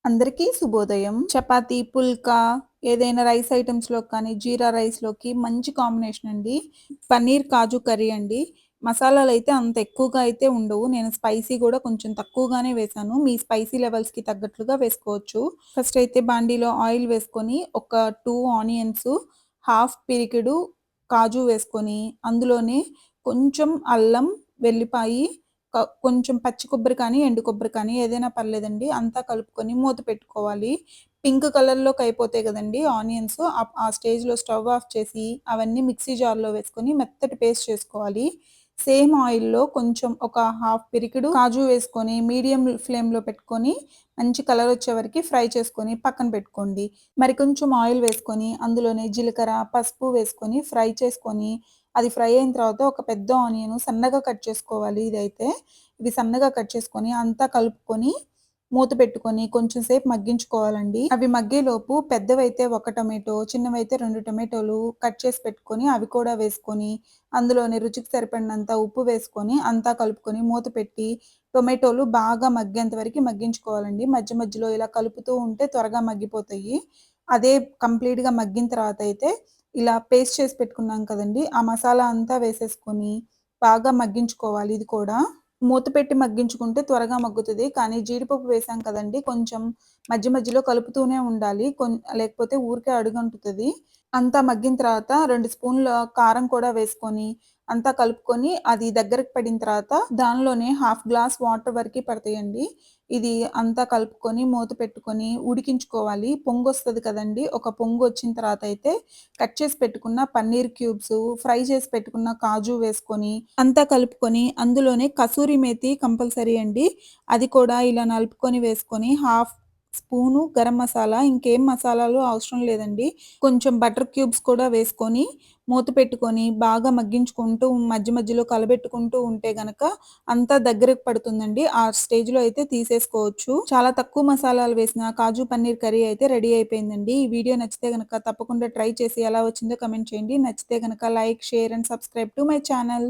అందరికీ శుభోదయం. చపాతీ, పుల్కా ఏదైనా రైస్ ఐటెమ్స్‌లోకి కానీ, జీరా రైస్‌లోకి మంచి కాంబినేషన్ అండి. పన్నీర్ కాజు కర్రీ అండి. మసాలాలైతే అంత ఎక్కువగా అయితే ఉండవు. నేను స్పైసీ గూడా కొంచెం తక్కువగానే వేశాను. మీ స్పైసీ లెవెల్స్‌కి తగ్గట్లుగా వేసుకోవచ్చు. ఫస్ట్ అయితే బాండీలో ఆయిల్ వేసుకొని, ఒక 2 ఆనియన్స్, హాఫ్ పిరికెడు కాజు వేసుకొని, అందులోనే కొంచెం అల్లం, వెల్లిపాయి, కొంచెం పచ్చి కొబ్బరి కానీ, ఎండు కొబ్బరి కానీ ఏదైనా పర్లేదండి. అంతా కలుపుకొని మూత పెట్టుకోవాలి. పింక్ కలర్‌లోకి అయిపోతాయి గదండీ ఆనియన్స్. ఆ స్టేజ్‌లో స్టవ్ ఆఫ్ చేసి అవన్నీ మిక్సీ జార్‌లో వేసుకొని మెత్తటి పేస్ట్ చేసుకోవాలి. సేమ్ ఆయిల్‌లో కొంచెం ఒక హాఫ్ పిరికెడు కాజు వేసుకొని మీడియం ఫ్లేమ్‌లో పెట్టుకొని మంచి కలర్ వచ్చే వరకి ఫ్రై చేసుకొని పక్కన పెట్టుకోండి. మరి కొంచెం ఆయిల్ వేసుకొని అందులోనే జీలకర్ర, పసుపు వేసుకొని ఫ్రై చేసుకొని అది ఫ్రై అయిన తర్వాత ఒక పెద్ద ఆనియన్ సన్నగా కట్ చేసుకోవాలి ఇదైతే. ఇవి సన్నగా కట్ చేసుకొని అంతా కలుపుకొని మూత పెట్టుకొని కొంచెం సేపు మగ్గించుకోవాలండి. అవి మగ్గేలోపు పెద్దవైతే ఒక టొమాటో, చిన్నవైతే 2 టొమాటోలు కట్ చేసి పెట్టుకొని అవి కూడా వేసుకొని, అందులోనే రుచికి సరిపడినంత ఉప్పు వేసుకొని అంతా కలుపుకొని మూత పెట్టి టొమాటోలు బాగా మగ్గేంత వరకి మగ్గించుకోవాలండి. మధ్య మధ్యలో ఇలా కలుపుతూ ఉంటే త్వరగా మగ్గిపోతాయి. అదే కంప్లీట్‌గా మగ్గిన తర్వాత అయితే ఇలా పేస్ట్ చేసి పెట్టుకున్నాం కదండీ! ఆ మసాలా అంతా వేసేసుకొని బాగా మగ్గించుకోవాలి ఇది కూడా. మూత పెట్టి మగ్గించుకుంటే త్వరగా మగ్గుతది. కానీ జీడిపప్పు వేసాం కదండీ! కొంచెం మధ్య మధ్యలో కలుపుతూనే ఉండాలి. లేకపోతే ఊరికే అడుగంటుతది. అంతా మగ్గిన తర్వాత 2 స్పూన్ల కారం కూడా వేసుకొని, అంతా కలుపుకొని అది దగ్గరికి పడిన తర్వాత దానిలోనే హాఫ్ గ్లాస్ వాటర్ వరకి పడతాయండి. ఇది అంతా కలుపుకొని మూత పెట్టుకొని ఉడికించుకోవాలి. పొంగొస్తది కదండీ! ఒక పొంగొచ్చిన తర్వాత అయితే కట్ చేసి పెట్టుకున్న పన్నీర్ క్యూబ్స్, ఫ్రై చేసి పెట్టుకున్న కాజు వేసుకొని, అంతా కలుపుకొని అందులోనే కసూరి మేతి కంపల్సరీ అండి. అది కూడా ఇలా నలుపుకొని వేసుకొని, హాఫ్ స్పూను గరం మసాలా, ఇంకేం మసాలాలు అవసరం లేదండి. కొంచెం బటర్ క్యూబ్స్ కూడా వేసుకొని, మూత పెట్టుకొని బాగా మగ్గించుకుంటూ మధ్య మధ్యలో కలబెట్టుకుంటూ ఉంటే గనక అంతా దగ్గరకు పడుతుందండి. ఆ స్టేజ్‌లో అయితే తీసేసుకోవచ్చు. చాలా తక్కువ మసాలాలు వేసిన కాజు పన్నీర్ కర్రీ అయితే రెడీ అయిపోయిందండి. ఈ వీడియో నచ్చితే గనక తప్పకుండా ట్రై చేసి ఎలా వచ్చిందో కామెంట్ చేయండి. నచ్చితే గనక like, share and subscribe to my channel.